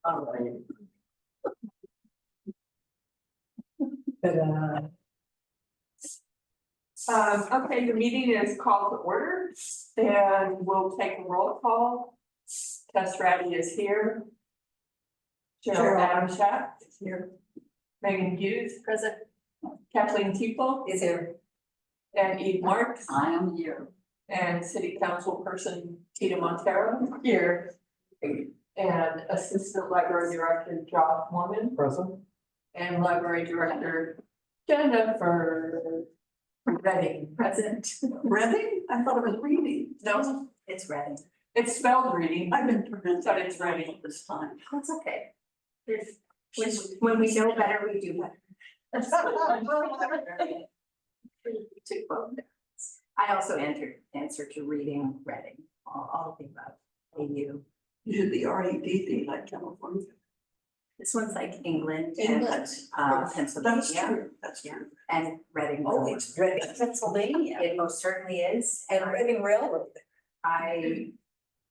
All right. Okay, the meeting is called to order and we'll take a roll call. Tess Ratty is here. Cheryl Adamshack is here. Megan Hughes, present. Kathleen Teeple Is there? and Eve Marks I am here. and City Council person Tita Montero here. And Assistant Library Director Josh Mormon. Present. And Library Director Jennifer Redding, present. Reading? I thought it was reading. No, It's Reading. it's spelled reading. I've been pronouncing But it's Reading. this time. That's okay. When we know better, we do better. I also answer to reading, reading, all of the above. AU. You should be REDD like California. This one's like England and England. That's Pennsylvania true, that's true. and Reading. Oh, it's Reading, Pennsylvania. It most certainly is. And Reading Railroad. I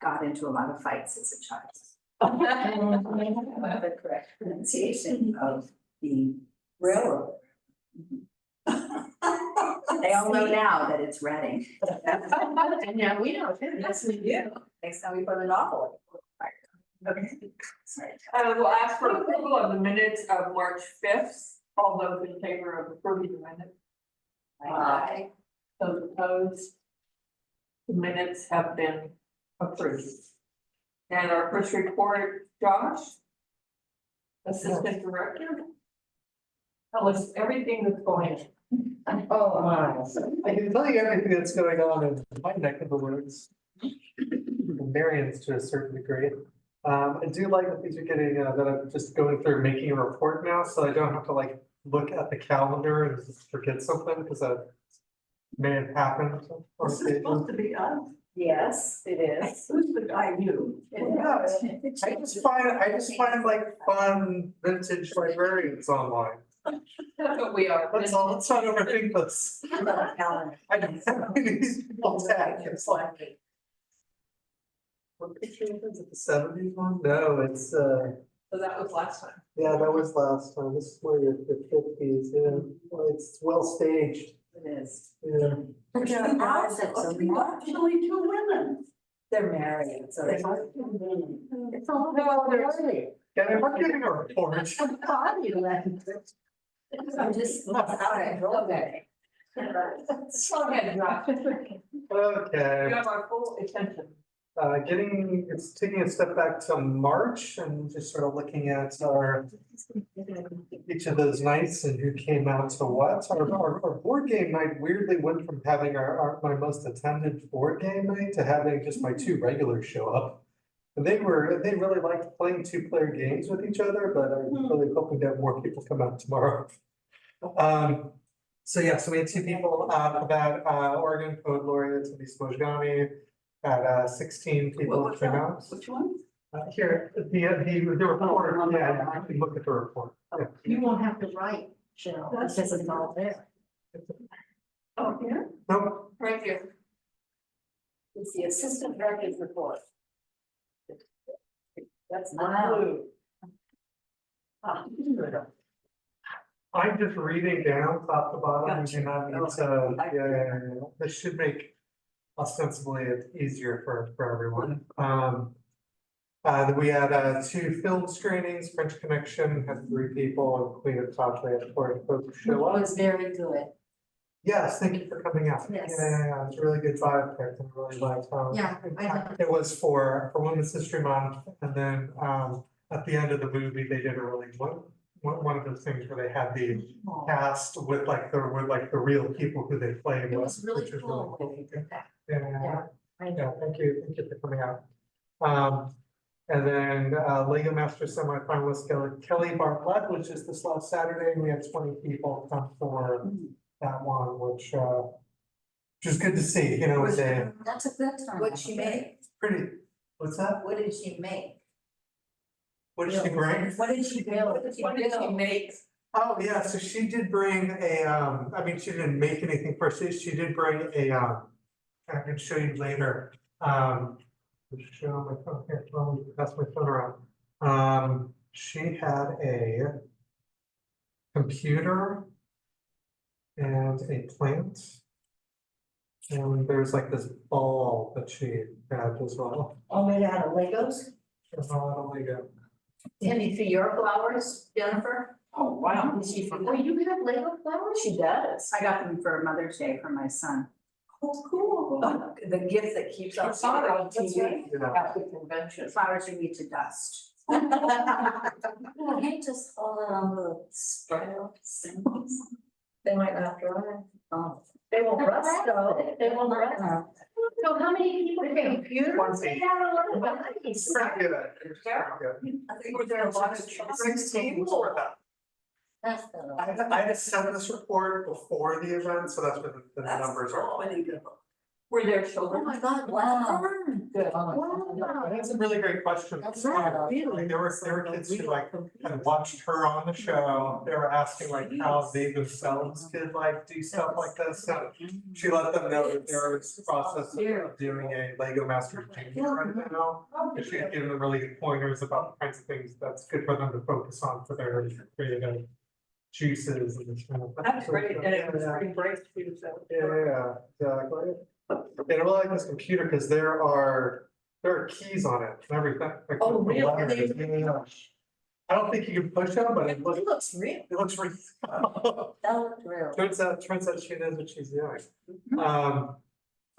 got into a lot of fights as a child. The correct pronunciation of the Railroad. They all know now that it's Reading. And now we know too. Yes, we do. Next time we put a novel. Okay. Sorry. We'll ask for approval of the minutes of March 5th. All those in favor of approving the minutes? Aye. Those opposed? The minutes have been approved. And our first report, Josh, Assistant Director. Tell us everything that's going on. Oh, I can tell you everything that's going on in my neck of the woods. Marion's to a certain degree. I do like that these are getting, that I'm just going through making a report now, so I don't have to like look at the calendar and just forget something, because that may have happened on This is occasion. supposed to be us. Yes, it is. Who's the guy you? I just find like fun vintage librarians online. That's what we are. Let's not overthink this. I don't have these people tag, it's like. What picture is it, the 70s one? No, it's, So that was last time. yeah, that was last time, this is where the 50s, yeah, well, it's well staged, It is. yeah. But you're actually two women. They're married, so they. It's all. No, they're, yeah, I'm giving a report. I'm just. Okay. Go ahead, Josh. Okay. You have our full attention. It's taking a step back to March and just sort of looking at our, each of those nights and who came out to what. Our board game night weirdly went from having my most attended board game night to having just my two regulars show up. And they really liked playing 2-player games with each other, but I'm really hoping to have more people come out tomorrow. So yeah, so we had 2 people, about Oregon Code Laureate to be Smojgani. Had 16 people Which came one? out. Which one? Here, the report, yeah, you can look at the report. Yeah. You won't have to write, Cheryl, because it's all there. Oh, here? Nope, Right here. It's the assistant director's report. That's Wow. blue. I'm just reading down top to bottom, you do not need to, yeah. This should make ostensibly it easier for everyone. We had 2 film screenings, French Connection had 3 people, and Queen of Touch, we had 4 folks show It up. was very good. Yes, thank you for coming out. Yes. Yeah, it's a really good vibe there, I really liked Yeah, I it was for Women's History Month, and then at the end of the movie, they did a really one of those things where they had the cast with like the real people who they played. It was really which cool when they did that. Yeah, I know. yeah, thank you for coming out. And then Lego Master semifinalist Kelly Bartlett, which is this last Saturday, and we had 20 people come for that one, which is good to see, you know, it's a That's a good time. What'd she make? pretty, what's that? What did she make? What did she bring? What did she build? What did she make? Oh, yeah, so she did bring a, I mean, she didn't make anything for us, she did bring a, I can show you later, show my phone here, let me pass my phone around. She had a computer and a plant. And there's like this ball that she had as well. All made out of Legos? There's a lot of Lego. Any for your flowers, Jennifer? Oh, wow. Oh, you have Lego flowers? She does. I got them for Mother's Day for my son. Oh, cool. The gift that keeps I us. saw it on That's TV right. Yeah. at the convention. Flowers you need to dust. Well, you just hold it on the spray of symbols. They might not dry. Oh. They will rust though, they will rust. So how many people can computers? 20. Nice. Pretty good. It's pretty good. I think Were there a lot of children? 16 for that. that's better. I had sent this report before the event, so that's what the That's numbers are. really good. Were there Oh children? my God, wow. Good. I had some really great questions. That's right. Like, there were kids who like kind of watched her on the show. They were asking like how they themselves could like do stuff like this. So she let them know that they're in the process of doing a Lego Masters Junior right now. And she had given them really good pointers about the kinds of things that's good for them to focus on for their creative juices and this kind of. That's great, and it was Yeah. pretty great too, so. Yeah, exactly. And I really like this computer because there are keys on it and everything. like Oh, the really? letters, yeah. I don't think you can push them, but It looks real. it looks really. That looked real. Turns out she knows what she's doing.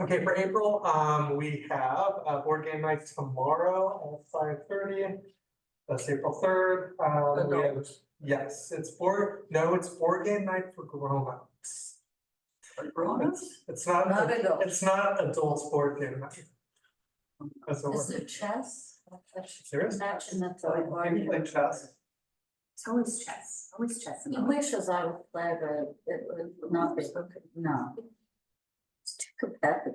Okay, for April, we have a board game night tomorrow at 5:30. That's April 3rd. We have, yes, it's board game night for grown-ups. It's not, Not adults. it's not adults board game night. That's what Is we're, there chess? there is. Imagine that's You can play chess. It's always chess, always chess. He wishes I would play, but it would not be, no. It's too competitive.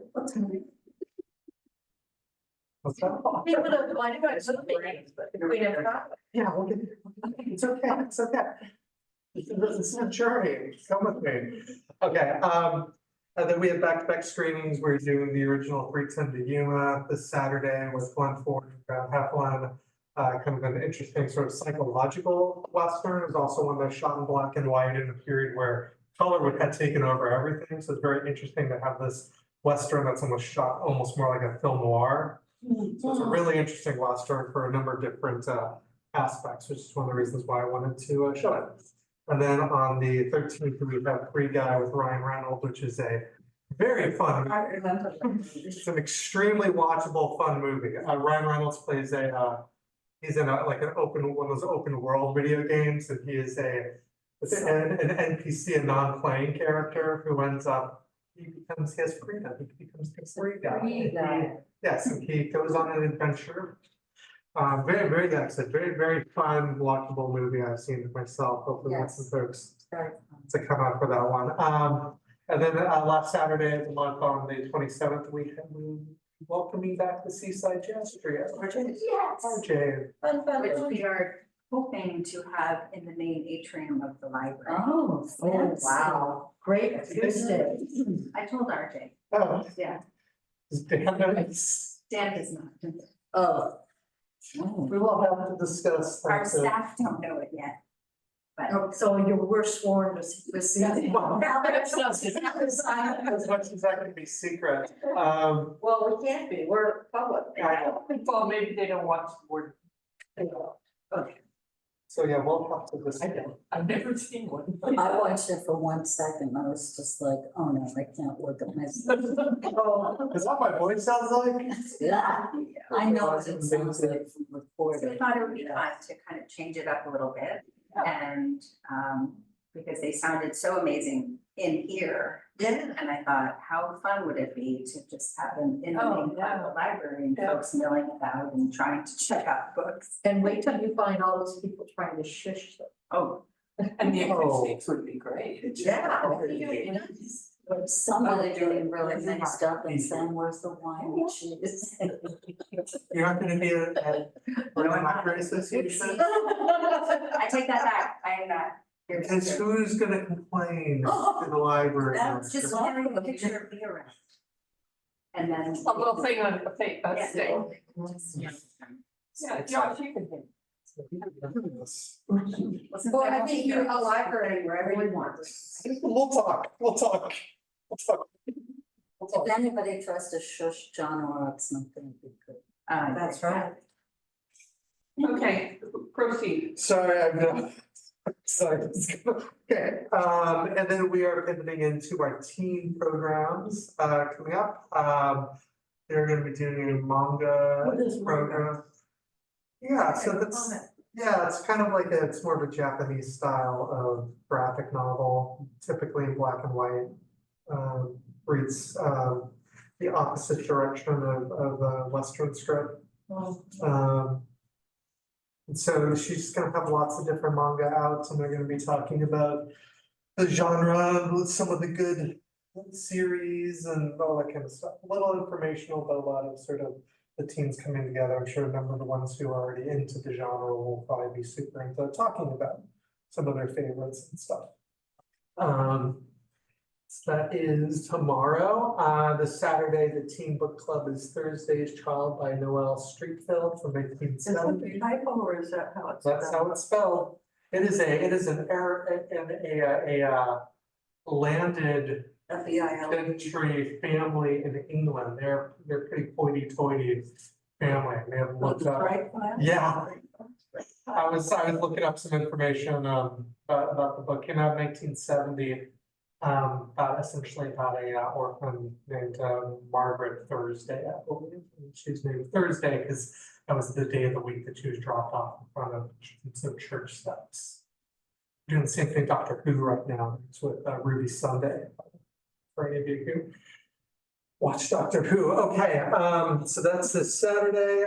What's that? We would have, might have got some meetings, but we never got. Yeah, we'll get, it's okay, it's okay. It's a journey, come with me. Okay, and then we have back-to-back screenings. We're doing the original 310 to Yuma this Saturday with Glenn Ford and Graham Heflin. Kind of an interesting sort of psychological Western. It's also one that's shot in black and white in a period where color had taken over everything. So it's very interesting to have this Western that's almost shot almost more like a film noir. So it's a really interesting Western for a number of different aspects, which is one of the reasons why I wanted to show it. And then on the 13th, we have Free Guy with Ryan Reynolds, which is a very fun. I remember. It's an extremely watchable, fun movie. Ryan Reynolds plays he's in like one of those open world video games, and he is an NPC, a non-playing character who ends up, he has freedom, he becomes the free guy. Free guy. Yes, and he goes on an adventure. Very, very, like I said, very, very fun, watchable movie. I've seen it myself. Hopefully, want some folks Very to come out for that one. And then last Saturday of the month on the 27th, we welcoming back the Seaside Jazz Trio. Yes. RJ. Which we are hoping to have in the main atrium of the library. Oh, fancy. Wow, great Tuesday. I told RJ, Oh, yeah, Dan does not. Oh. we will have to discuss. Our that, staff don't know it yet. But Oh, so you were sworn to see. Well, as much as that can be secret. Well, we can't be, we're public. Well, maybe they don't watch the board. So yeah, we'll have to I discuss. don't, I've never seen one. I watched it for 1 second. I was just like, oh no, I can't look at myself. Is that what my voice sounds like? Yeah, I know what it sounds like from so we recording. thought it would be fun to kind of change it up a little bit. And because they sounded so amazing in here. Yeah. And I thought, how fun would it be to just have them in the Oh, main part of the library and folks milling about and trying to check out books. And wait till you find all those people trying to shush them. Oh, And the Oh. acoustics would be great. Yeah. Somebody doing really nice stuff and saying, where's the wine and cheese? You're not gonna be at Berlin Library Association? I take that back, I am not. here to Because serve. who's gonna complain to the library? That's Just Well, carrying a picture of me around. And then. A little thing on a thing, a Yeah. thing. Yeah, Josh, you can. Well, I think you're a library wherever you want. We'll talk, we'll talk. We'll talk. We'll talk. If anybody tries to shush John or it's not gonna be good. That's right. Okay, proceed. Sorry, I'm not. Sorry. Okay, and then we are pivoting into our teen programs, coming up. They're gonna be doing a manga What is manga? program. Yeah, so that's, yeah, it's kind of like it's more of a Japanese style of graphic novel, typically in black and white. Reads, the opposite direction of a Western script. And so she's gonna have lots of different manga out, and they're gonna be talking about the genre, with some of the good series and all that kind of stuff. A little informational, but a lot of sort of the teams coming together. I'm sure a number of the ones who are already into the genre will probably be super into talking about some of their favorites and stuff. So that is tomorrow. This Saturday, the Teen Book Club is Thursday's Child by Noel Streetfeld from 1970. typo or is that how it's? That's how it's spelled. It is a landed gentry family in England. They're pretty hoity-toity family. They have looked up. Yeah. I was looking up some information about the book. Came out in 1970. Essentially about a orphan named Margaret Thursday, I believe. And she's named Thursday because that was the day of the week that she was dropped off in front of some church steps. Doing the same thing Doctor Who right now. It's with Ruby Sunday. For any of you who watch Doctor Who. Okay, so that's this Saturday.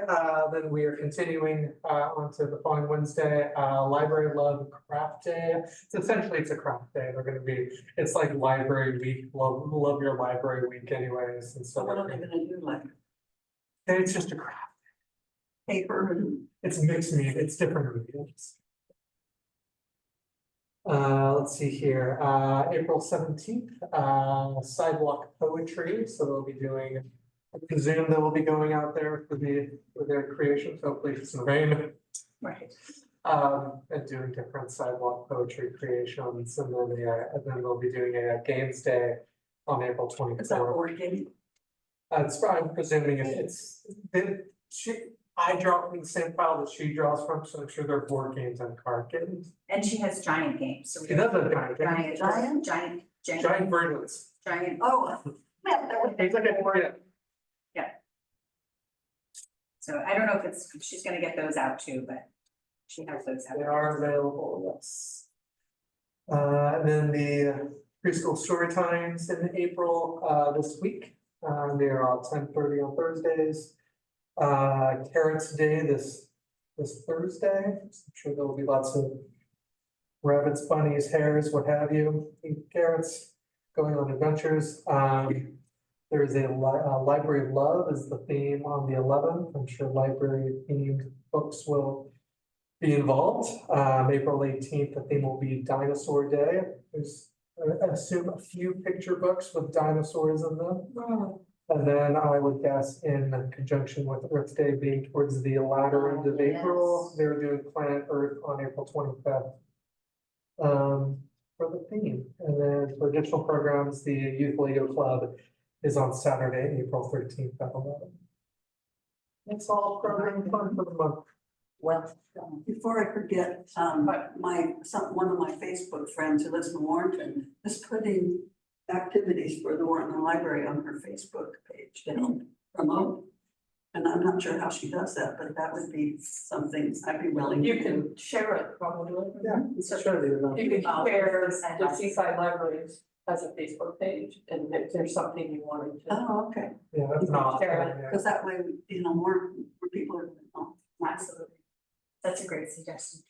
Then we are continuing on to the following Wednesday, Library Love Craft Day. Essentially it's a craft day. They're gonna be, it's like library week, love your library week anyways. And so What are they gonna do, like it's just a craft. paper and? It's mixed meat, it's different mediums. Let's see here, April 17th, sidewalk poetry, so they'll be doing, I presume they will be going out there for their creations, hopefully it's in rain. Right. And doing different sidewalk poetry creations, and then they'll be doing a games day on April Is that 24th. board game? I'm presuming I draw from the same file that she draws from, so I'm sure they're board games and card games. And she has giant games, so. She does have giant games. Giant versions. Oh. He's like a board. So I don't know if she's gonna get those out too, but she has those out. They are available, yes. And then the preschool story times in April, this week, they are all 10:30 on Thursdays. Carrots Day this Thursday, I'm sure there will be lots of rabbits, bunnies, hares, what have you, eat carrots, going on adventures. There is a library love is the theme on the 11th. I'm sure library themed books will be involved. April 18th, the theme will be Dinosaur Day. There's, I assume, a few picture books with dinosaurs in them. And then I would guess in conjunction with Earth Day being towards the latter end of April, they're doing Planet Earth on April 25th. For the theme. And then for additional programs, the Youth Lego Club is on Saturday, April 13th at 11. That's all program fun for the month. Well, Before I forget, one of my Facebook friends who lives in Warrenton is putting activities for the Warrenton Library on her Facebook page to help promote. And I'm not sure how she does that, but that would be something I'd be willing to You do. can share it probably. Yeah, it's sure they You can share Seaside the Library. Seaside Libraries as a Facebook page, and if there's something you wanted to. Oh, okay, Yeah, that's not. Share it. Yeah. because that way, more people are, oh, Absolutely. That's a great suggestion.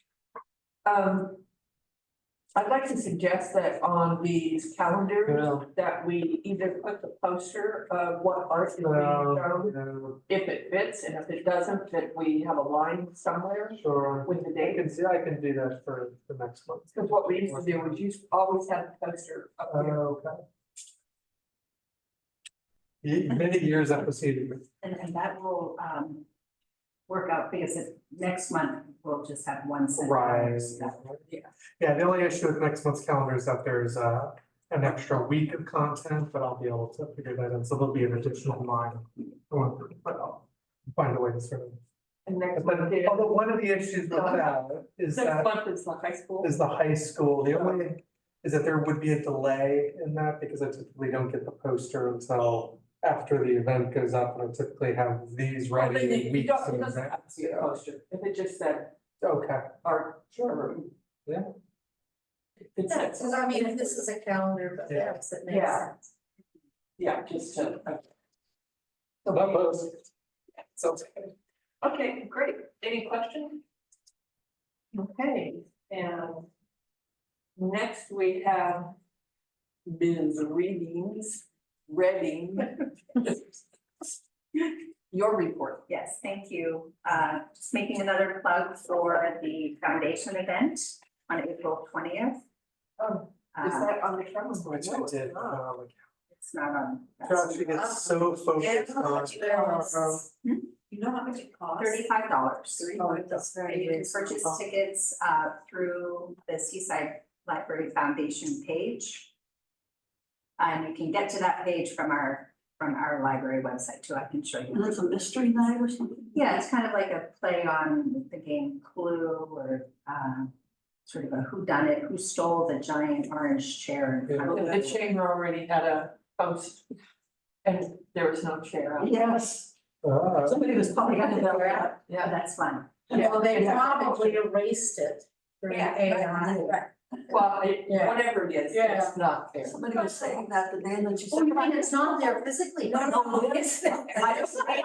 I'd like to suggest that on these calendars, Yeah. that we either put the poster of what art is being shown, if it fits, and if it doesn't, that we have a line somewhere Sure. with the I date. can do that for the next month. Because what we used to do was always have a poster up here. Okay. Many years that proceeded. And that will work out because next month we'll just have one set. of Right. hours. Yeah, the only issue with next month's calendar is that there's an extra week of content, but I'll be able to figure that in, so there'll be an additional line. But I'll find a way to sort of. And next But month, although one of the issues with that is next that month is the high school. is the high school, the only is that there would be a delay in that because I typically don't get the poster until after the event goes up, and I typically have these Well, then ready you weeks don't, in it doesn't have to be a advance. poster, if it just said Okay, art. sure, yeah. It's, Because I mean, if this is a calendar, but Yeah. yes, it makes Yeah. sense. yeah, just to. Not both. So, okay, great. Any questions? Okay, and next we have Ms. Reading. Your report. Yes, thank you. Just making another plug for the foundation event on April 20th. Oh, is that on the calendar? Which I did, It's not on. Josh, you get so focused on. You know how much it costs? $35. Oh, that's very You can purchase reasonable. tickets through the Seaside Library Foundation page. And you can get to that page from our library website too. I can show And you. there's a mystery night or something? Yeah, it's kind of like a play on the game Clue or sort of a whodunit, who stole the giant orange chair in front of The chamber already had a post and there was no chair out. Yes, Ah. somebody was probably gonna know that. Yeah, that's fun. Well, they Yeah. probably erased it during Yeah, AI. Well, Yeah. whatever it is, Yeah. it's not there. Somebody was saying that today and then she Oh, said. you mean it's not there physically? No, it's there. I just, okay,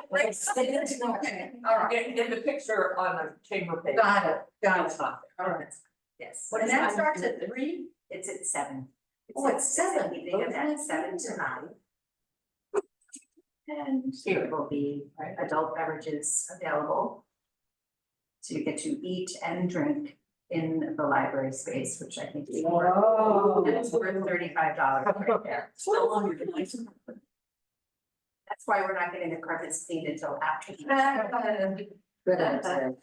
all right, In the picture on the chamber page. got it, It's not all right. Yes. What, and that starts at 3? It's at 7. Oh, it's 7. It's an evening event, 7 to 9. And there will be adult beverages available. So you get to eat and drink in the library space, which I think is worth. Oh. It's worth $35 right there. Still on your device. That's why we're not getting the carpets cleaned until after. Good answer.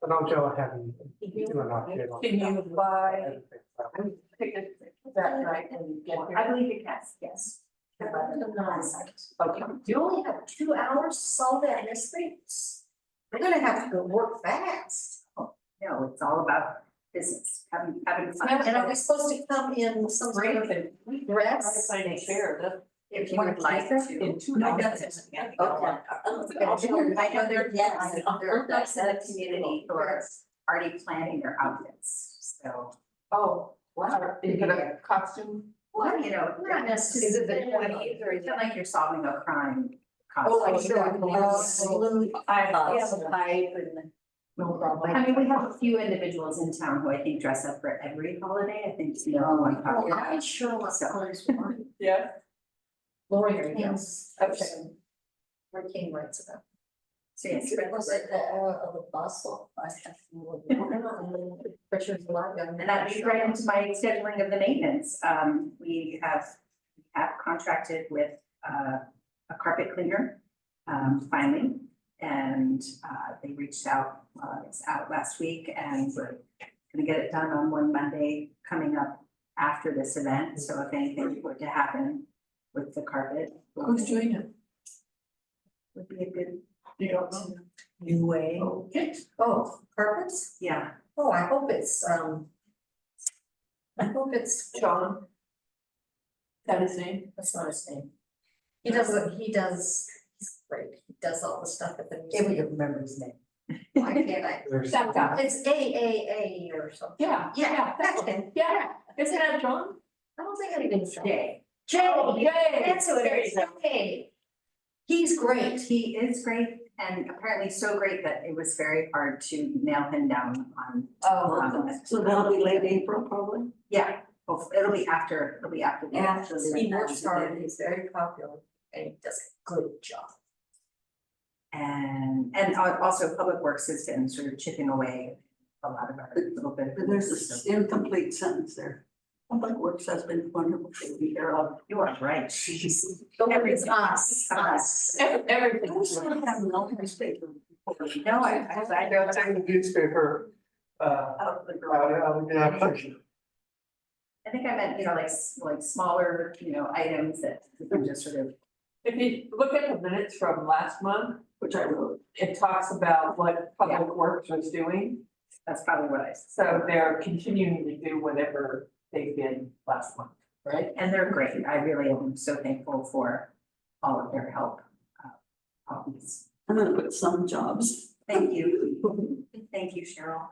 And I'll go ahead and do an update on. Can you buy everything. tickets that night when you get I here? believe it has, yes. Okay. You only have 2 hours to solve that mystery? We're gonna have to go work fast. No, it's all about business, having fun. And are we supposed to come in some sort of dress? Try to find a chair that If you would like to. in 2 No, hours. that's it. Okay. I know they're in the community who are already planning their outfits, so. Oh, wow. Is it a costume? Well, you know, Not necessarily. is it the 20th or is it like you're solving a crime? Oh, I costume? see. pipe and. No problem. I mean, we have a few individuals in town who I think dress up for every holiday, I think, you know, like. Oh, I'm sure what colors were. Yeah. Lori King's. Okay. Lori King writes about. So yes, was it the bustle? Richard's live. And that leads right into my scheduling of the maintenance. We have contracted with a carpet cleaner, finally. And they reached out, it's out last week, and we're gonna get it done on one Monday coming up after this event. So if anything were to happen with the carpet. Who's doing it? Would be a good, You don't know? New way. Oh, carpets? yeah. Oh, I hope it's, John? That his name? that's not his name. He's great. He does all the stuff at the If museum. we could remember his name. Why can't I? There's- That guy. It's AAA or something. Yeah. Yeah, that's him. Yeah, isn't that John? I don't think anything's Jay. Yay. That's who it is. Jay. He's great. He is great, and apparently so great that it was very hard to nail him down on. So that'll be late April probably? Yeah, it'll be after the. After the- He works hard. He's very popular and he does a good job. And also Public Works has been sort of chipping away a lot of our little bit. But there's this incomplete sentence there. Public Works has been wonderful taking care of. You are right. It's us. Everything. I was gonna have no newspaper. No, I Yeah, take the newspaper, Out of the out, yeah, think I meant, like smaller, items that we can just sort of, If you look at the minutes from last month, which I wrote. it talks about what Public Works was doing. that's probably what I said. So they're continuing to do whatever they did last month, right? And they're great. I really am so thankful for all of their help. Always. I'm gonna put some jobs. Thank you. Thank you, Cheryl.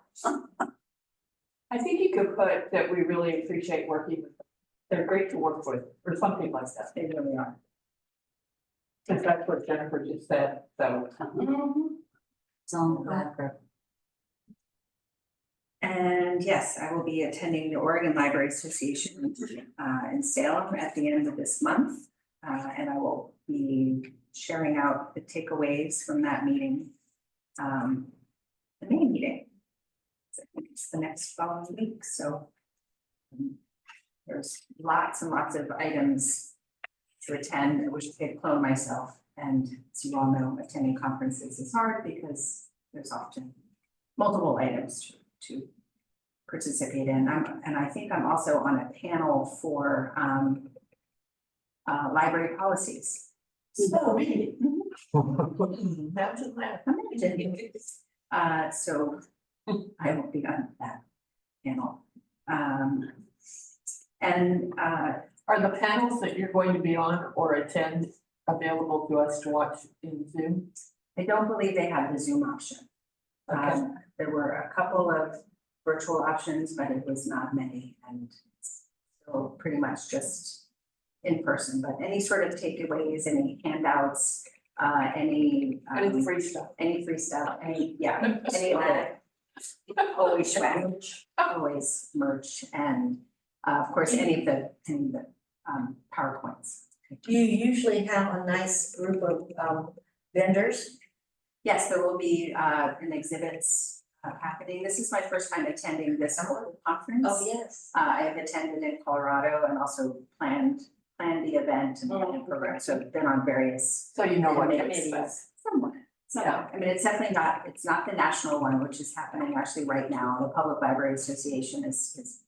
I think you could put that we really appreciate working with them. They're great to work with, or something like that, They really are. because that's what Jennifer just said, so. It's on the record. And yes, I will be attending the Oregon Library Association in Salem at the end of this month. And I will be sharing out the takeaways from that meeting. The main meeting. I think it's the next following week, so. There's lots and lots of items to attend. I wish I could clone myself. And as you all know, attending conferences is hard because there's often multiple items to participate in. And I think I'm also on a panel for library policies. Oh, really? Imagine that. So I will be on that panel. Are the panels that you're going to be on or attend available to us to watch in Zoom? I don't believe they have the Zoom option. Okay. There were a couple of virtual options, but it was not many, and so pretty much just in person, but any sort of takeaways, any handouts, any Free stuff. any free stuff, any of that. Always swag, always merch, and of course, any of the PowerPoints. Do you usually have a nice group of vendors? Yes, there will be an exhibits happening. This is my first time attending this conference. Oh, yes. I have attended in Colorado and also planned the event and planned programs, so I've been on various So you know what to committees. expect. Somewhat. I mean, it's definitely not, it's not the national one, which is happening actually right now. The Public Library Association is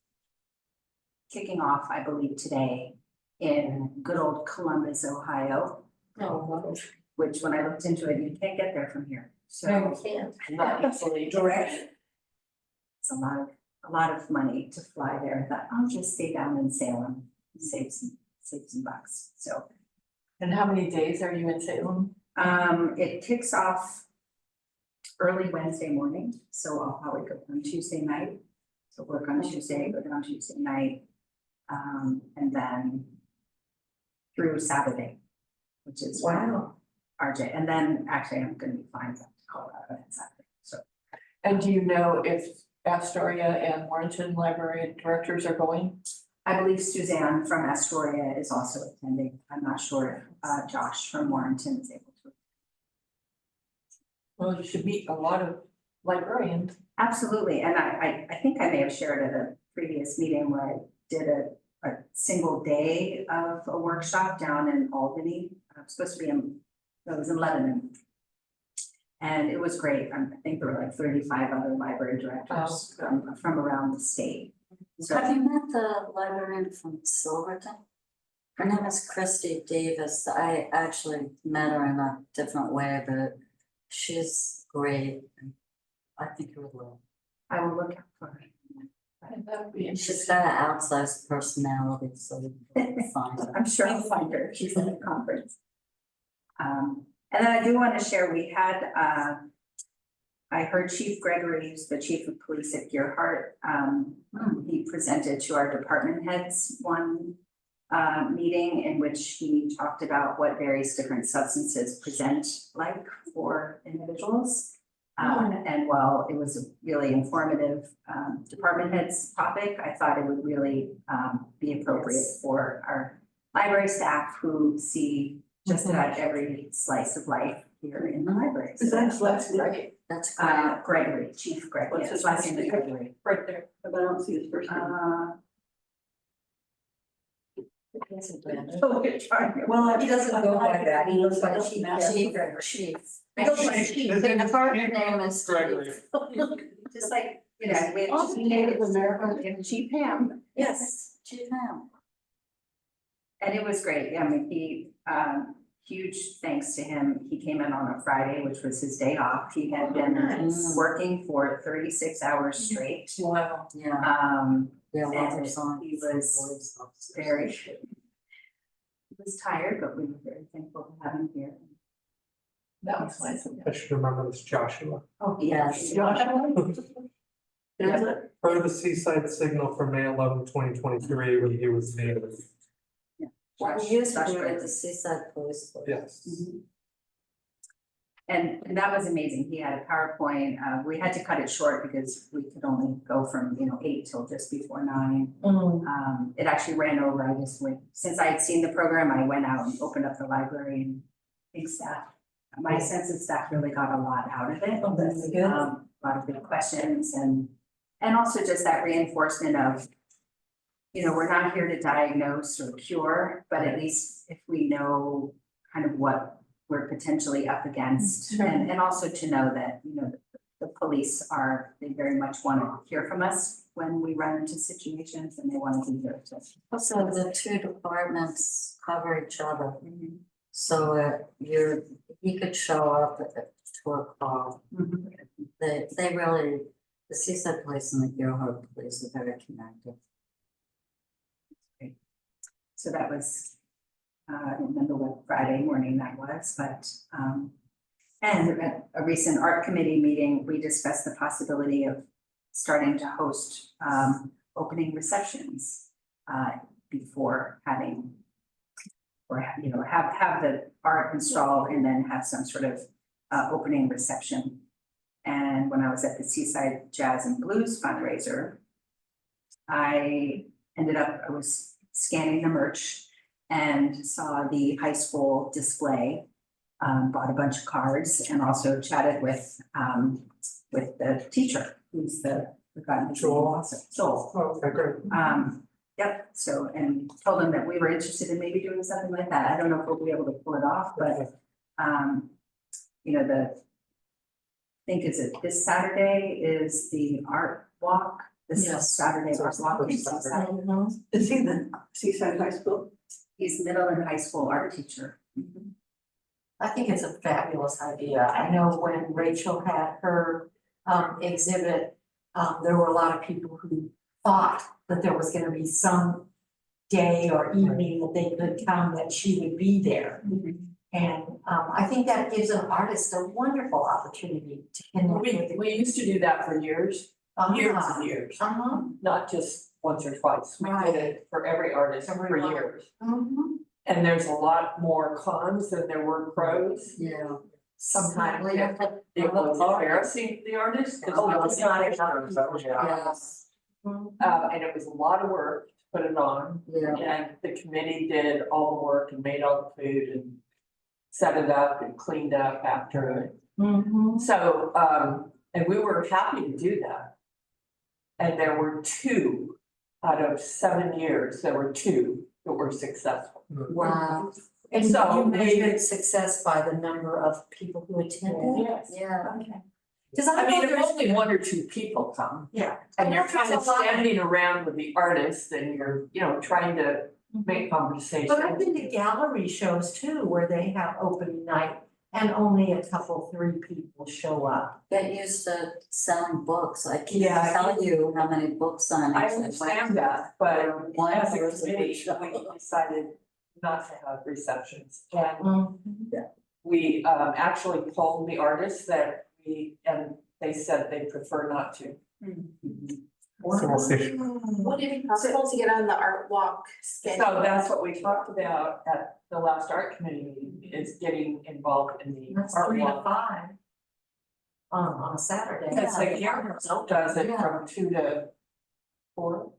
kicking off, I believe, today in good old Columbus, Ohio, Oh, which when I looked into it, you can't get there from here. So no, you can't. Not easily. Direct. it's a lot of money to fly there. I thought, I'll just stay down in Salem, save some bucks. So And how many days are you in Salem? it kicks off early Wednesday morning, so I'll probably go on Tuesday night. So work on Tuesday, go down Tuesday night, and then through Saturday, which is Wow. RJ, and then actually I'm gonna be flying back to Colorado on Saturday, so. And do you know if Astoria and Warrenton Library directors are going? I believe Suzanne from Astoria is also attending. I'm not sure if Josh from Warrenton is able to. Well, you should meet a lot of librarians. Absolutely, and I think I may have shared at a previous meeting where I did a single day of a workshop down in Albany. I'm supposed to be it was in Lebanon. And it was great. I think there were like 35 other library directors from around the state. So Have you met the librarian from Silverton? Her name is Christy Davis. I actually met her in a different way, but she's great. I think you would love. I will look out for her. That would be She's interesting. got an outsized personality, so you'll find her. I'm sure I'll find her. She's at a conference. And then I do want to share, we had, I heard Chief Gregory, who's the chief of police at Gearhart. He presented to our department heads one meeting in which he talked about what various different substances present like for individuals. And while it was a really informative department heads topic, I thought it would really be appropriate for our library staff who see just about every slice of life here in the library. Is that his last name? Right, That's great. Gregory, Chief Gregory. What's his Last last name is name? Gregory. right there. But I don't see his first name. So we're trying to- Well, He doesn't go by that, he goes by Chief. Chief, chief. He goes by Chief. The first name is Gregory. Chief. Just like, you know, we Oh, Native American. and Chief Ham. Yes. Chief Ham. And it was great. I mean, huge thanks to him. He came in on a Friday, which was his day off. He had been Nice. working for 36 hours straight. Wow. Yeah, yeah, And lots of songs. he was very, he was tired, but we were very thankful to have him here. That was nice. I should remember this Joshua. Oh, Yes. Heard the Seaside signal for May 11, 2023, when he was there. We used to do it at the Seaside Police Force. Yes. Mhm. And that was amazing. He had a PowerPoint. We had to cut it short because we could only go from, 8 till just before 9. It actually ran over. I just went, since I had seen the program, I went out and opened up the library and I think my sense is staff really got a lot out of it. Oh, that's good. A lot of good questions and also just that reinforcement of, we're not here to diagnose or cure, but at least if we know kind of what we're potentially up against. Sure. And also to know that, the police they very much want to hear from us when we run into situations and they want to be here to. Also, the two departments cover each other. So he could show up to a call. They really, the Seaside Police and the Gilhart Police are very connected. So that was, I don't remember what Friday morning that was, but, and at a recent art committee meeting, we discussed the possibility of starting to host, opening receptions, before having, or, have the art installed and then have some sort of, opening reception. And when I was at the Seaside Jazz and Blues fundraiser, I was scanning the merch and saw the high school display, bought a bunch of cards and also chatted with the teacher, who's the guy. Joel. Joel. Oh, okay, great. Yep, so, and told him that we were interested in maybe doing something like that. I don't know if we'll be able to pull it off, but, I think this Saturday is the art walk. This Yes. Saturday, So art it's the walk. first Saturday. Is he the Seaside High School? He's middle and high school art teacher. I think it's a fabulous idea. I know when Rachel had her exhibit, there were a lot of people who thought that there was gonna be some day or evening that they could come, that she would be there. And I think that gives an artist a wonderful opportunity to connect with the. We used to do that for years and years, not just once or twice. We did it for every artist for Everyone. years. And there's a lot more cons than there were pros. Yeah. Sometimes We have to. it was embarrassing the artist. 'Cause we it's were not extras. Yes, And it was a lot of work to put it on. yeah. And the committee did all the work and made all the food and set it up and cleaned up after it. So, and we were happy to do that. And there were 2 out of 7 years, there were 2 that were successful. Wow, And So you they- measured success by the number of people who attended? Yes. yeah. Okay. Cause I mean, know if there's- only 1 or 2 people come. Yeah. And you're I know there's kind of a lot- standing around with the artist and you're, trying to make conversation. But I've been to gallery shows too, where they have opening night and only a couple, 3 people show up. Get used to selling books. I can't Yeah. tell you how many book signings. I understand that, but One as a person committee, would we show. decided not to have receptions. And Mm-hmm. we actually polled the artists and they said they prefer not to. So we'll see. Would it be possible to get on the art walk schedule? So that's what we talked about at the last art committee meeting, is getting involved in the That's art 3 to walk. 5. On a Saturday. Because the Gilhart does it Yeah. from 2 to 4.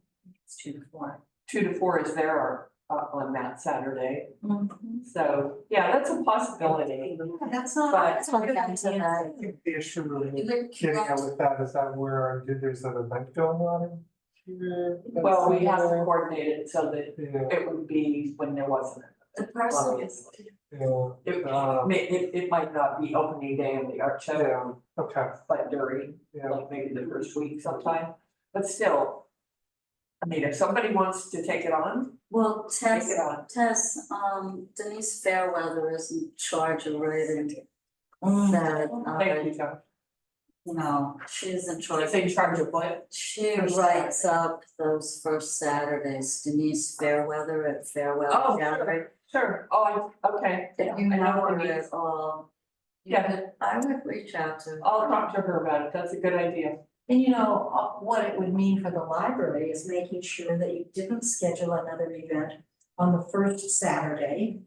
It's 2 to 4. 2 to 4 is their art on that Saturday. Mhm. So, yeah, that's a possibility. Yeah, that's not. But- that's not a good idea. I think the issue really Either getting at with that is that there's an event going on. Well, we have to coordinate it so that Yeah, it would be when there wasn't. The person, Obviously. yeah, It might not be opening day of the art show, yeah, okay, but during, yeah. like maybe the first week sometime, but still. I mean, if somebody wants to take it on, well, take it on. Denise Fairweather is in charge of writing Mm. that, Thank you, John. you know, she's in charge. Is in charge of what? She First writes up those first Saturdays, Denise Fairweather at Fairweather Oh, Gallery. Sure, okay. If you I know what her it at means. all. Yeah. I would reach out to. I'll talk to her about it, that's a good idea. And you know, what it would mean for the library is making sure that you didn't schedule another event on the first Saturday.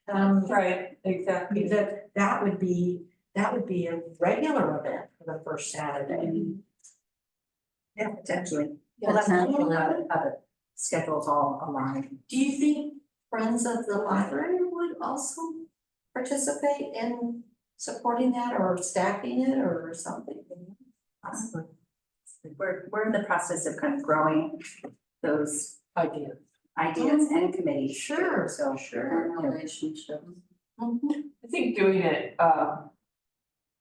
Right, exactly. That would be a regular event for the first Saturday. Yeah, potentially. Well, Well, that's Potentially. other schedules all aligned. Do you think Friends of the Library would also participate in supporting that or staffing it or something? Possibly. We're in the process of kind of growing those Idea. ideas and committees. Sure, So sure. Relationship. Mhm. I think doing it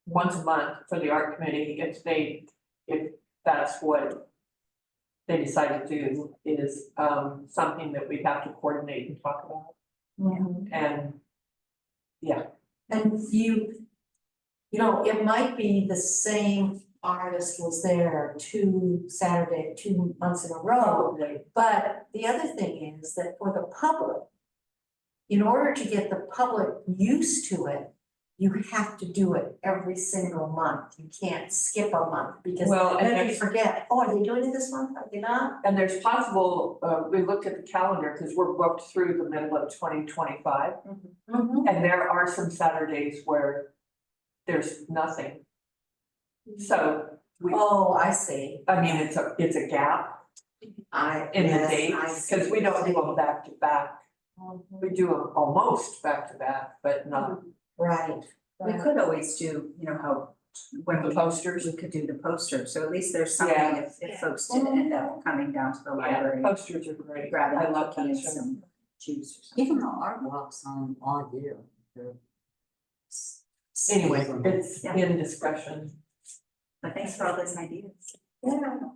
once a month for the art committee, if that's what they decide to do, is something that we have to coordinate and talk about, Mhm. and yeah. And you know, it might be the same artist was there 2 months in a row. But the other thing is that for the public, in order to get the public used to it, you have to do it every single month. You can't skip a month because Well, and then you there's- forget, oh, are they doing it this month? Are they not? And there's possible, we looked at the calendar, because we're booked through the middle of 2025, Mhm. and there are some Saturdays where there's nothing. So Oh, I see. I mean, it's a gap in the Yes, I dates, see. because we don't do them back to back. Mhm. We do them almost back to back, but not Right. we could always do, you know, how when the we posters. we could do the poster, so at least there's something Yeah. if folks did end up coming down to the Yeah, library. posters are great. Grab I a love cookie and that show. some juice or something. Even the art walks on all year. They're Anyway, seasonal. it's Yeah. in discussion. But thanks for all those ideas. Yeah.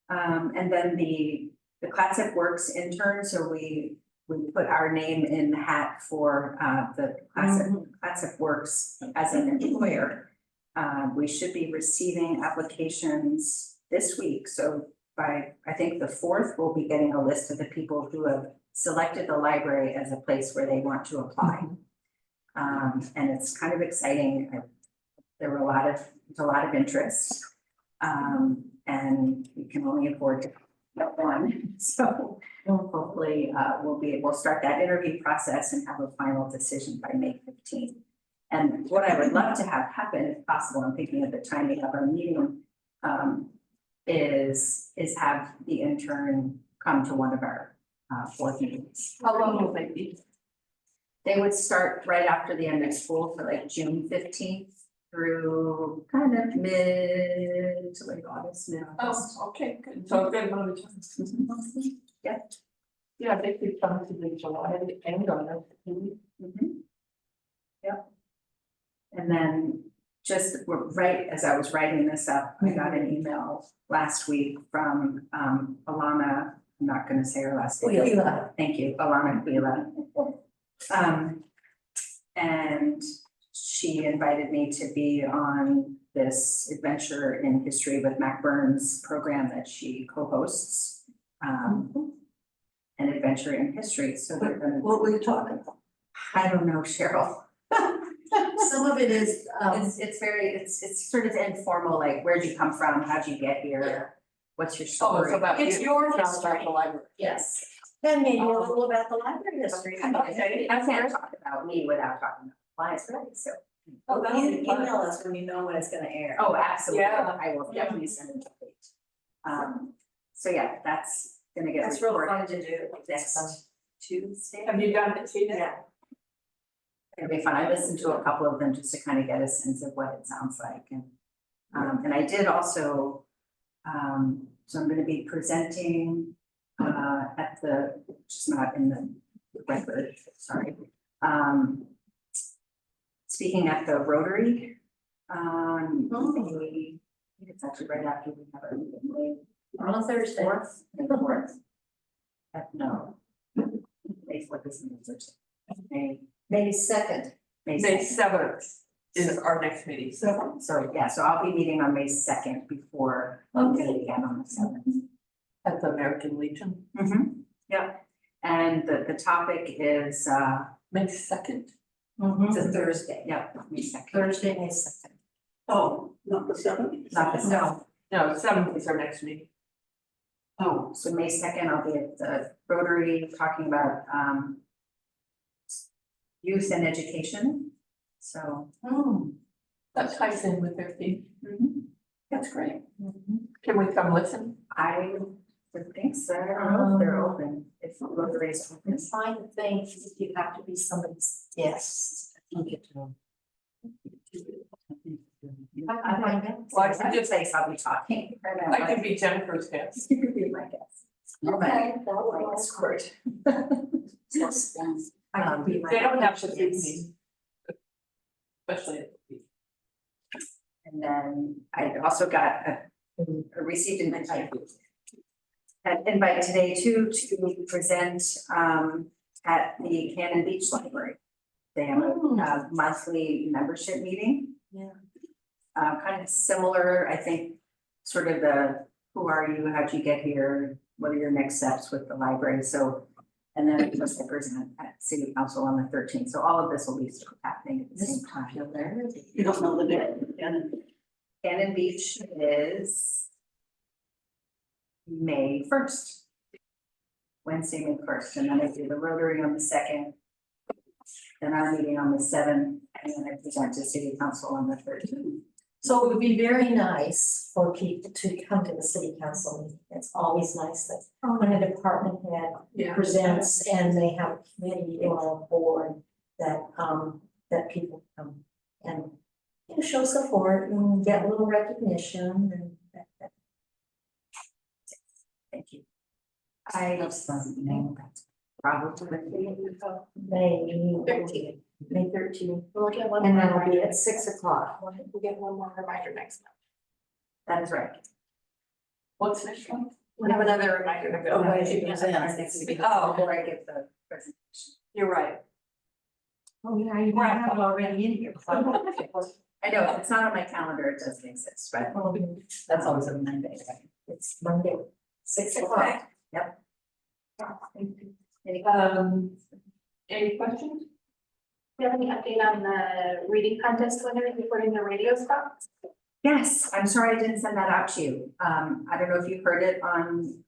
And then the Classic Works intern, so we put our name in the hat for the Classic Works as an employer. We should be receiving applications this week, so by, I think the 4th, we'll be getting a list of the people who have selected the library as a place where they want to apply. And it's kind of exciting. There's a lot of interest. And we can only afford to get one, so hopefully we'll start that interview process and have a final decision by May 15th. And what I would love to have happen, if possible, I'm thinking of the timing of our meeting, is have the intern come to one of our board meetings. How long will they be? They would start right after the end of school for like June 15th through kind of mid to late August, mid-August. Oh, okay, good. So a good amount of time. Yeah. Yeah, they could come to the July and on it. Yep. And then just right as I was writing this up, I got an email last week from Alana, I'm not gonna say her last name. Wheeler. Thank you, Alana Wheeler. And she invited me to be on this Adventure in History with Mac Burns program that she co-hosts. An Adventure in History, so they're gonna. What were you talking about? I don't know, Cheryl. Some of it is, It's very, it's sort of informal, like, where'd you come from, how'd you get here, what's your story? Oh, it's about It's you, your not history. about the library. Yes. and maybe a little about the library history. Okay. I can't talk about me without talking about clients, right, so. Oh, that'll be fun. Email us when you know when it's gonna air. Oh, absolutely, Yeah. I will definitely send it to Kate. So yeah, that's gonna get That's real recorded fun to do. next Tuesday. Have you done it, Tina? Yeah. It'll be fun. I listened to a couple of them just to kind of get a sense of what it sounds like, and I did also So I'm gonna be presenting at the, which is not in the record, sorry. Speaking at the Rotary, I think it's actually right after we have our meeting. On a Thursday. May 4th. No. May 4th is Thursday. May 2nd. May May 2nd. 7th is our next meeting. So, yeah, so I'll be meeting on May 2nd before we meet again on the 7th. At the American Legion. Yep, and the topic is, May 2nd. it's a Thursday, yep, May 2nd. Thursday, May 2nd. Oh, not the seventh? Not the No. No, 7th is our next meeting. Oh, So May 2nd, I'll be at the Rotary talking about, youth and education, so. That ties in with their theme. That's great. Can we come listen? I would think so, I don't know if they're open, if Rotary's open. I'm trying to think if you have to be somebody's guest. I think it will. I find it. Well, I could just say I'll be talking. I could be Jennifer's guest. You could be my guest. Okay. My escort. Yes, I can be my. They don't have to guest. see me. Especially at the beach. And then I also got received an invite today to present at the Cannon Beach Library. They have a monthly membership meeting. Yeah. Kind of similar, I think, sort of the, who are you, how'd you get here, what are your next steps with the library, so. And then of course I present at City Council on the 13th, so all of this will be sort of happening at the same time. you don't know the day, and Cannon Beach is May 1st. Wednesday, May 1st, and then I do the Rotary on the 2nd. Then our meeting on the 7th, and then I present to City Council on the 13th. So it would be very nice for people to come to the city council meeting. It's always nice that when a department head presents and they have a committee or a board that that people come and show support and get a little recognition and that. Thank you. I That's the name. probably. May 13th. May 13th. We'll get one And more that'll be reminder. at 6 o'clock. We'll get one more reminder next month. That is right. What's next one? We'll have another reminder to go. Oh, Before I give the presentation. You're right. Oh, yeah, you might have it already in here. I know, if it's not on my calendar, it doesn't exist, but that's always a Monday, right? It's Monday, 6 o'clock. Yep. Any Any questions? Do you have any update on the reading contest winners recording the radio spots? Yes, I'm sorry I didn't send that out to you. I don't know if you heard it on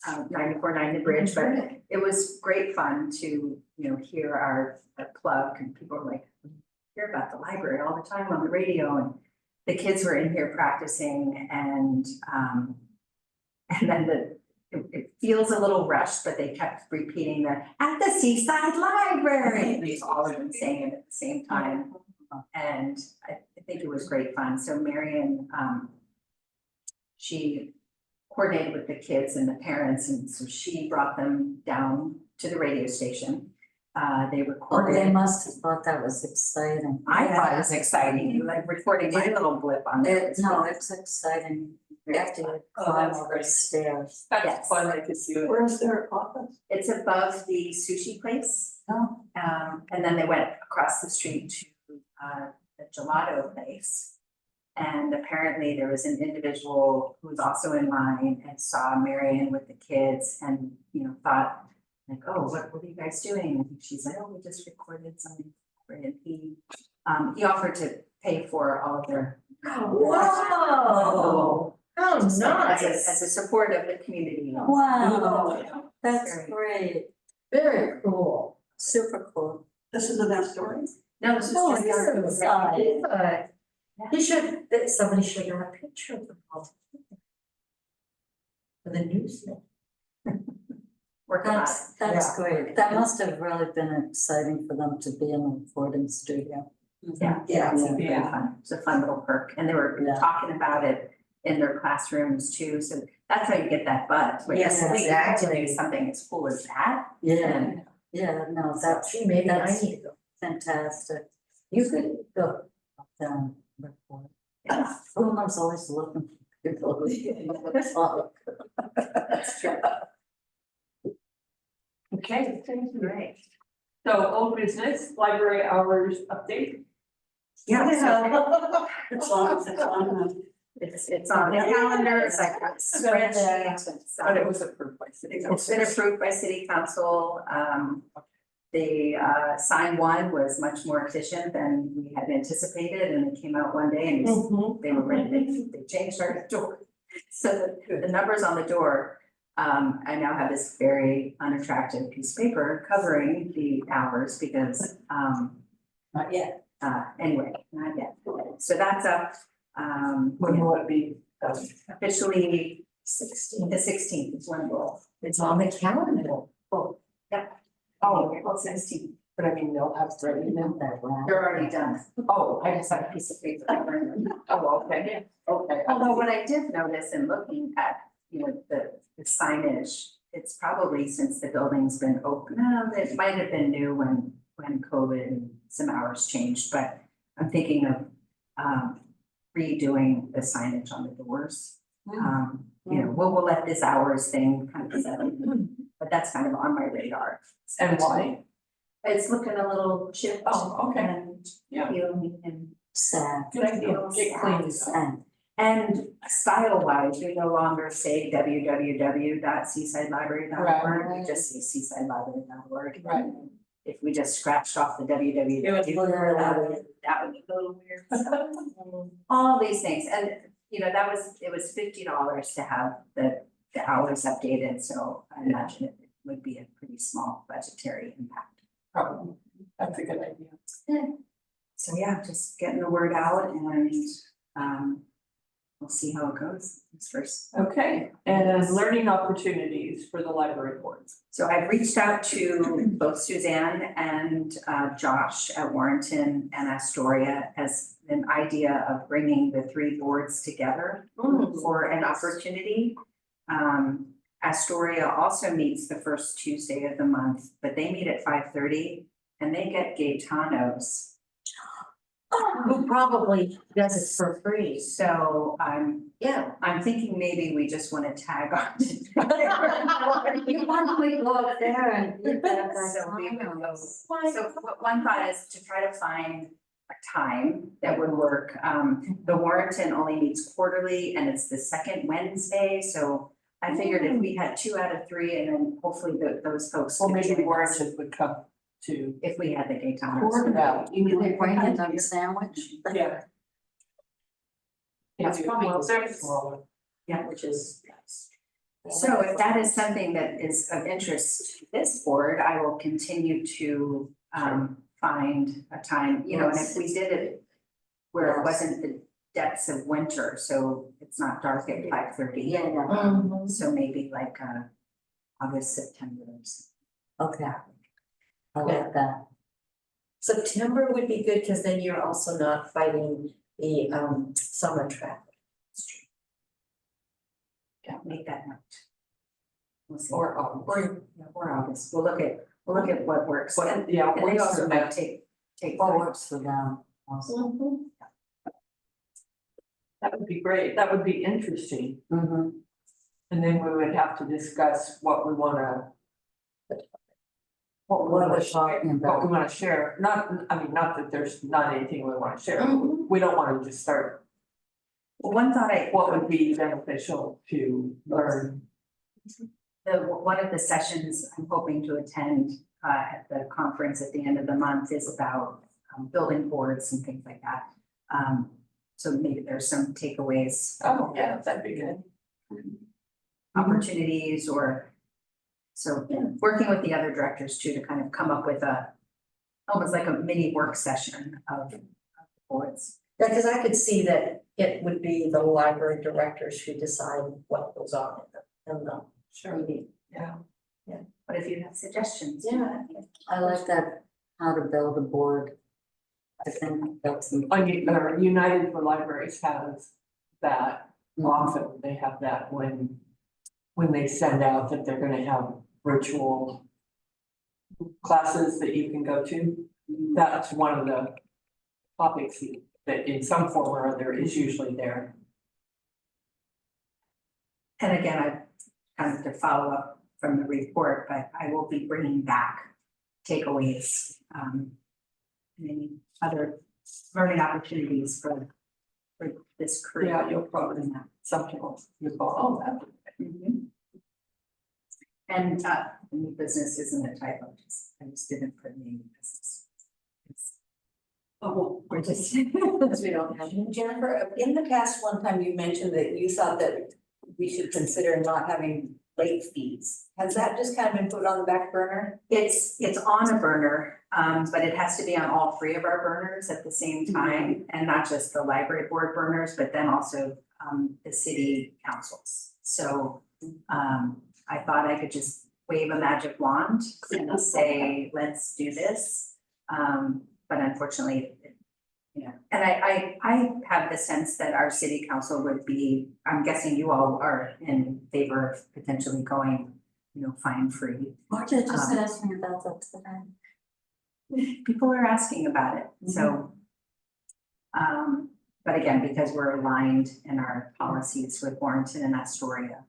94.9 The Bridge, but it was great fun to, hear our plug, and people were like, hear about the library all the time on the radio, and the kids were in here practicing, and then it feels a little rushed, but they kept repeating at the Seaside Library, and these all of them saying it at the same time. And I think it was great fun. So Marion, she coordinated with the kids and the parents, and so she brought them down to the radio station. They Oh, recorded. they must have thought that was exciting. I thought it was exciting, like recording my little blip on there. No, it's exciting. You have to climb over the stairs. That's Yes. fun, I could do it. where's their office? It's above the sushi place. Oh. And then they went across the street to the gelato place. And apparently there was an individual who was also in line and saw Marion with the kids and, thought like, oh, what are you guys doing? And she said, oh, we just recorded something. And he offered to pay for all of their. Whoa. Oh, Just like nice. as a support of the community. Wow, that's Very- great. Very cool. Super cool. This is an story. No, this is Oh, just. this is exciting. Somebody should have a picture of them all. For the news. Working on it. That's great. That must have really been exciting for them to be in a recording studio. Yeah. Yeah. It's very fun. It's a fun little perk, and they were Yeah. talking about it in their classrooms too, so that's how you get that buzz. When Yes, you exactly. do something as cool as that, Yeah, yeah, no, that's See, maybe I that's- need to go. fantastic. You could go. Report. yeah. Bruno's always looking for people. That's all. That's true. Okay, thank you. Great. So old business, library hours update. Yeah, It's on the. it's on the calendar, it's like a spreadsheet. But it was approved by city It's council. been approved by city council, the sign one was much more efficient than we had anticipated, and it came out one day and they were ready, they changed our door. So the numbers on the door, I now have this very unattractive piece of paper covering the hours because, Not yet. anyway, not yet. So that's up, When will it be? officially Sixteen. the 16th is when we'll. It's on the calendar. Oh, April 16th. but I mean, they'll have ready You now. know that, right? They're already done. Oh, I just have a piece of paper covering them. oh, okay, okay. Although what I did notice in looking at, the signage, it's probably since the building's been open, it might have been new when COVID and some hours changed, but I'm thinking of redoing the signage on the doors. We'll let this hours thing kind of settle, but that's kind of on my radar. And why? It's looking a little chipped. Oh, okay. And Yeah. peeling and Sad, Good idea, get clean. sad. And style wise, we no longer say www.seasidelibrary.org, we Right. just say seasidelibrary.org. Right. If we just scratched off the www. It would be really weird. That would be a little weird. So, all these things, and it was $50 to have the hours updated, so I imagine it would be a pretty small budgetary impact. Probably, that's a good idea. So yeah, just getting the word out and we'll see how it goes this first. Okay, and learning opportunities for the library boards. So I've reached out to both Suzanne and Josh at Warrenton and Astoria as an idea of bringing the three boards together for an opportunity. Astoria also meets the first Tuesday of the month, but they meet at 5:30 and they get Gaetanos. Who probably does it for free. So Yeah. I'm thinking maybe we just want to tag on. You want to go up there and get that So we would go. guy. So one thought is to try to find a time that would work. The Warrenton only meets quarterly and it's the second Wednesday, so I figured if we had 2 out of 3 and then hopefully those folks. Well, could maybe join us Warrenton would come to. If we had the Gaetanos. You mean they bring in a sandwich? Yeah. It's probably Well, they're six. smaller. Yeah. Which is nice. So if that is something that is of interest to this board, I will continue to find a time, and if we did it where it wasn't the depths of winter, so it's not dark at 5:30. Yeah, yeah, Mhm. So maybe like August, September or something. okay. I like that. September would be good, because then you're also not fighting the summer traffic. Yeah, make that note. We'll see. Or Or August, we'll look at what works. And yeah. and they works also for might them. take. What works for them also. That would be great, that would be interesting, Mhm. and then we would have to discuss what we wanna. What we What wanna we're share, talking what we about. wanna share, not that there's not anything we wanna share, Mhm. we don't wanna just start. Well, one thought What would be beneficial to learn? one of the sessions I'm hoping to attend at the conference at the end of the month is about building boards and things like that. So maybe there's some takeaways. Oh, yeah, that'd be good. Opportunities working with the other directors too, to kind of come up with almost like a mini work session of boards. Yeah, because I could see that it would be the library directors who decide what goes on in the meeting. Yeah. But if you have suggestions. Yeah. I like that, how to build a board. I think that's. United for Libraries has that, often they have that when they send out that they're gonna have virtual classes that you can go to. That's one of the topics that in some form or other is usually there. And again, I kind of to follow up from the report, but I will be bringing back takeaways, and any other learning opportunities for this career. Yeah, you'll probably have some people, you go, oh, that. Mhm. And the new business isn't a typo, I just didn't put name business. Oh, We're just, because we don't have. Jennifer, in the past, one time you mentioned that you thought that we should consider not having late fees. Has that just kind of been put on the back burner? It's on a burner, but it has to be on all three of our burners at the same time, and not just the library board burners, but then also the city councils. So I thought I could just wave a magic wand and say, let's do this. But unfortunately, you know, and I have the sense that our city council would be, I'm guessing you all are in favor of potentially going, you know, fine free. Marta just asked me about that today. People are asking about it, so. But again, because we're aligned in our policies with Warrenton and Astoria,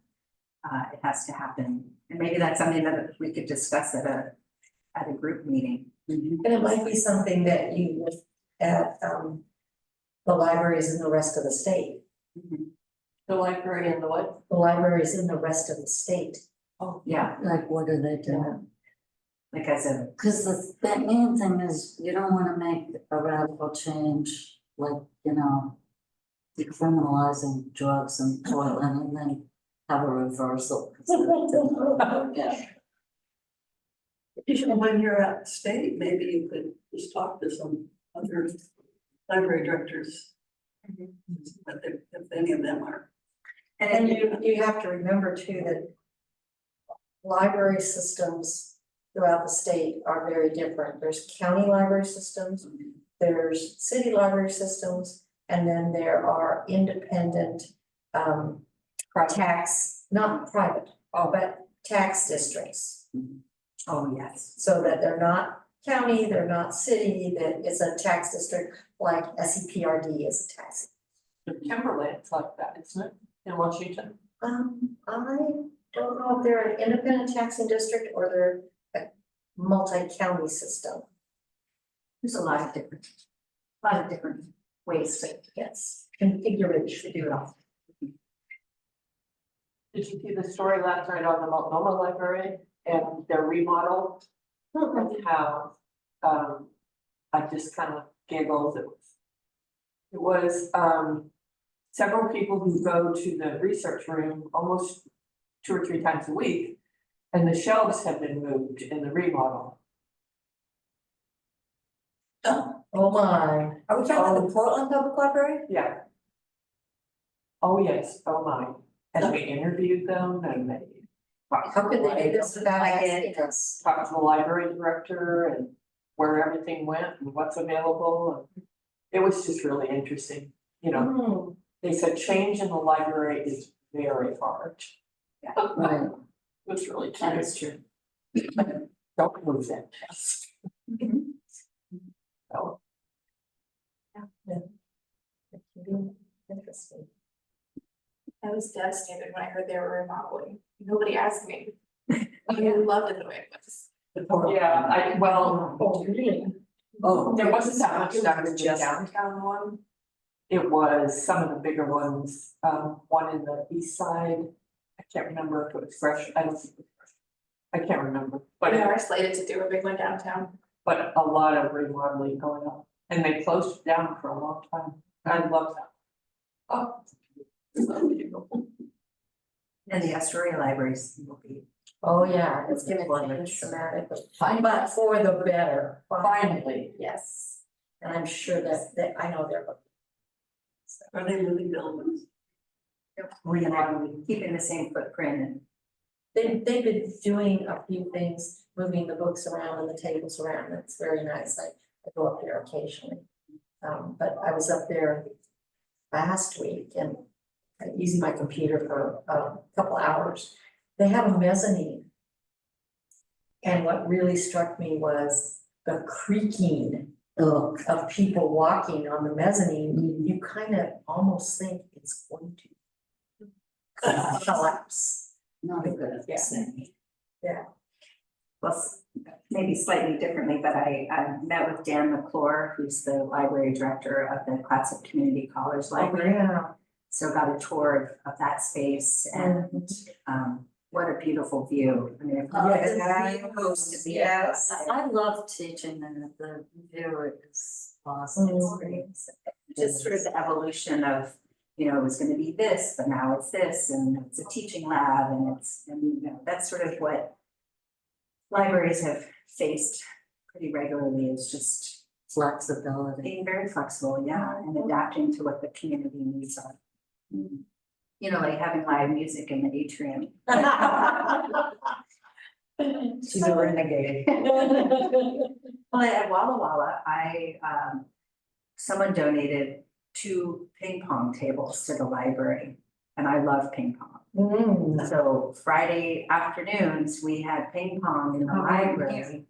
it has to happen. And maybe that's something that we could discuss at a group meeting. And it might be something that you look at, the libraries in the rest of the state, The library and the what? the libraries in the rest of the state. Oh, Yeah, Like, what do they do? like as a, Cause the main thing is, you don't wanna make a radical change, like, you know, decriminalizing drugs in Portland and then have a reversal. 'Cause yeah. when you're at state, maybe you could just talk to some other library directors. If any of them are. And you have to remember too that library systems throughout the state are very different. There's county library systems, there's city library systems, and then there are independent tax, not private, but tax districts. oh, yes. So that they're not county, they're not city, that it's a tax district like SEPRD is a tax. Timberland's like that, isn't it, in Washington? I don't know if they're an independent taxing district or they're a multi-county system. There's a lot of different ways to, Yes, configuration. to do it all. Did you see the story last night on the Multnomah Library and their remodel? And how, I just kind of giggled, it was, several people who go to the research room almost 2 or 3 times a week. And the shelves have been moved in the remodel. Oh my. Are we talking about the Portland Public Library? Yeah. Oh, yes, oh my, and we interviewed them and they. How could they do this without asking us? Talked to the library director and where everything went and what's available, and it was just really interesting, you know. They said change in the library is very hard. Yeah. Right. It was really That true. is true. Don't lose that test. So, Interesting. I was devastated when I heard they were remodeling. Nobody asked me. I loved it the way it was. yeah, Oh, really? Oh, there wasn't that much done in the Just- downtown one. It was some of the bigger ones, one in the east side. I can't remember if it was fresh, I don't think it was fresh. I can't remember, But but they are slated to do a big one downtown. but a lot of remodeling going on, and they closed it down for a long time. I love that. Oh. it's unbelievable. And the Astoria libraries will be. Oh, yeah, it's gonna change dramatically, but for the better. Finally, Yes, and I'm sure that I know they're. Are they really buildings? Remodeling, keeping the same footprint and. They've been doing a few things, moving the books around and the tables around, it's very nice, I go up there occasionally. But I was up there last week and using my computer for a couple hours. They have a mezzanine. And what really struck me was the creaking of people walking on the mezzanine. You kind of almost think it's going to collapse. Not a good Yeah. thing. Well, maybe slightly differently, but I met with Dan McClure, who's the library director of the Clatsop Community College Library. Yeah. So got a tour of that space and, what a beautiful view. I mean, Oh, it's the very view, close to the yes. outside. I love teaching and the view is awesome. It's great. Just sort of the evolution of, you know, it was gonna be this, but now it's this, and it's a teaching lab, and you know, that's sort of what libraries have faced pretty regularly, is just Flexibility. being very flexible, yeah, and adapting to what the community needs are. You know, like having live music in the atrium. She's a renegade. Well, at Walla Walla, someone donated 2 ping pong tables to the library, and I love ping pong. So Friday afternoons, we had ping pong in the library.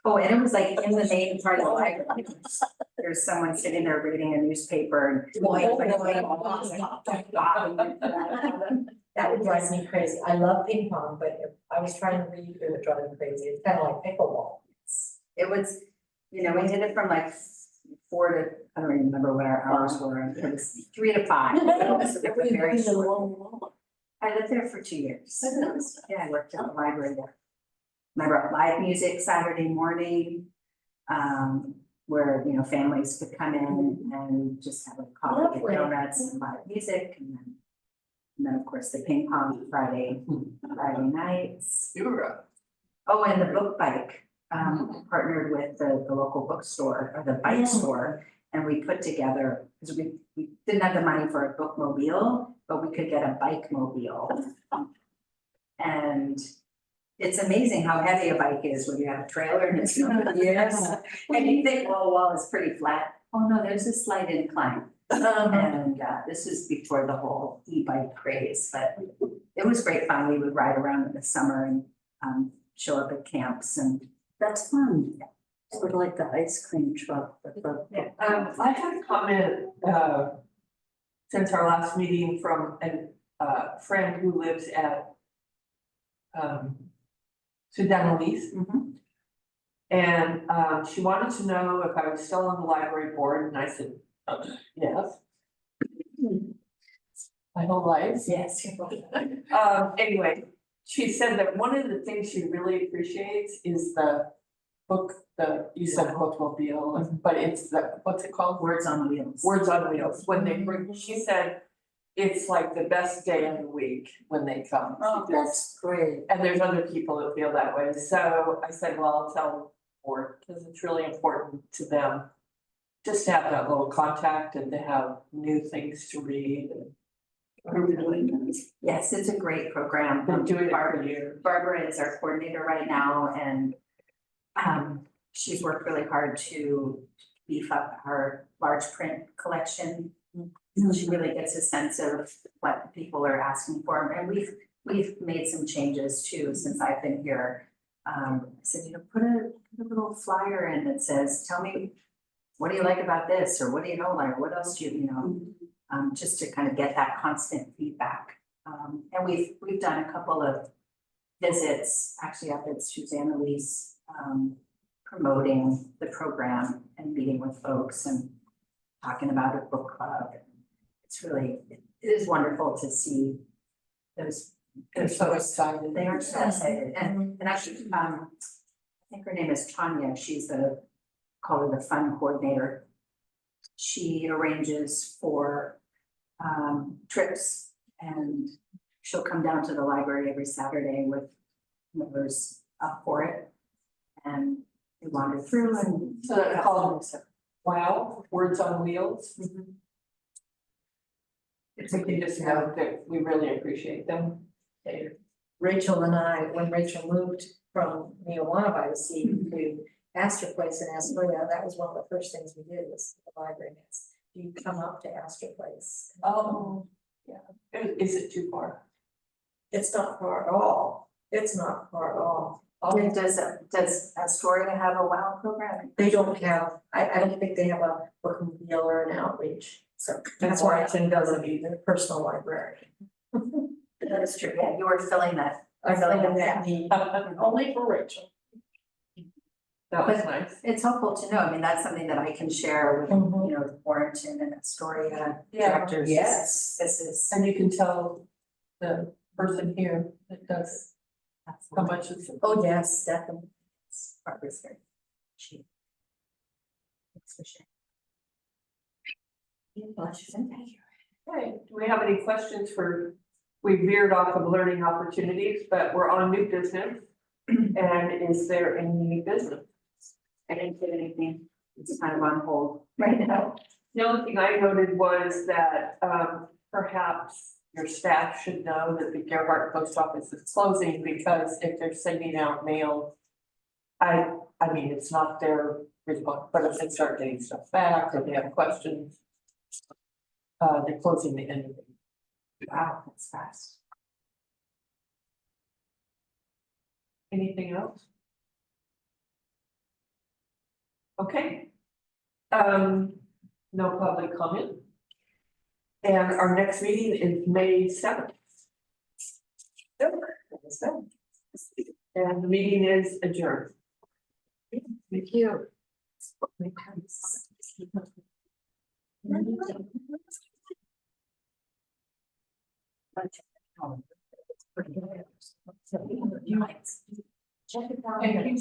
Oh, and it was like in the main part of the library. There's someone sitting there reading a newspaper and. That would drive me crazy. I love ping pong, but if I was trying to read, it would drive me crazy. It's kind of like pickleball. It was, you know, we did it from like 4 to, I don't even remember what our hours were, it was 3 to 5. It was very short. I lived there for 2 years. Yeah, I worked at the library there. And I brought live music Saturday morning, where, you know, families could come in and just have a coffee and Lovely. donuts and live music, and then of course the ping pong Friday nights. Oh, and the book bike, partnered with the local bookstore or the bike store. And we put together, because we didn't have the money for a bookmobile, but we could get a bike mobile. And it's amazing how heavy a bike is when you have a trailer and it's. Yes. And you think, well, wall is pretty flat. Oh, no, there's a slight incline. And this is before the whole e-bike craze, but it was great fun. We would ride around in the summer and show up at camps and. That's fun. Sort of like the ice cream truck with the. I had a comment, since our last meeting from a friend who lives at Sudanese. And she wanted to know if I was still on the library board, and I said, yes. My whole life. Yes. Anyway, she said that one of the things she really appreciates is the book, you said bookmobile, but it's what's it called? Words on Wheels. Words on Wheels, when they bring, she said, it's like the best day of the week when they come. Oh, that's great. And there's other people that feel that way, so I said, well, I'll tell the board, because it's really important to them. Just to have that little contact and to have new things to read and. Yes, it's a great program. Been doing it for years. Barbara is our coordinator right now, and she's worked really hard to beef up our large print collection. So she really gets a sense of what people are asking for, and we've made some changes too since I've been here. I said, you know, put a little flyer in that says, tell me, what do you like about this, or what do you don't like, what else do you know? Just to kind of get that constant feedback. And we've done a couple of visits, actually up at Susanna Lee's, promoting the program and meeting with folks and talking about a book club. It's really, it is wonderful to see those. They're so excited. They are so excited, and actually, I think her name is Tanya, she's call her the fun coordinator. She arranges for trips, and she'll come down to the library every Saturday with whoever's up for it. And we wander through and. So that's called, wow, Words on Wheels. It's like you just know that we really appreciate them. Rachel and I, when Rachel moved from Neowana by the Sea to Astor Place in Astoria, that was one of the first things we did was the library. Do you come up to Astor Place? Oh, yeah. is it too far? It's not far at all. It's not far at all. And does Astoria have a WOW program? They don't have, I don't think they have a bookmobile or an outreach, so that's why it's in their personal library. That is true, yeah, you were filling that. I'm filling that need, only for Rachel. That was nice. It's helpful to know, I mean, that's something that I can share with, Mhm. you know, Warrenton and Astoria Yeah. directors. Yes. This is. And you can tell the person here that does how much it's. Oh, yes, definitely. Barbara's very cheap. Thanks for sharing. Thank you. Okay, do we have any questions for, we veered off of learning opportunities, but we're on new business. And is there any new business? I didn't get anything, it's kind of on hold right now. The only thing I noted was that perhaps your staff should know that the Gerhart post office is closing because if they're sending out mail. I mean, it's not their response, but if they start getting stuff back or they have questions. They're closing the end of it. Wow, that's fast. Anything else? Okay. No public comment. And our next meeting is May 7th. And the meeting is adjourned. Thank you. You might check it out. Thank you.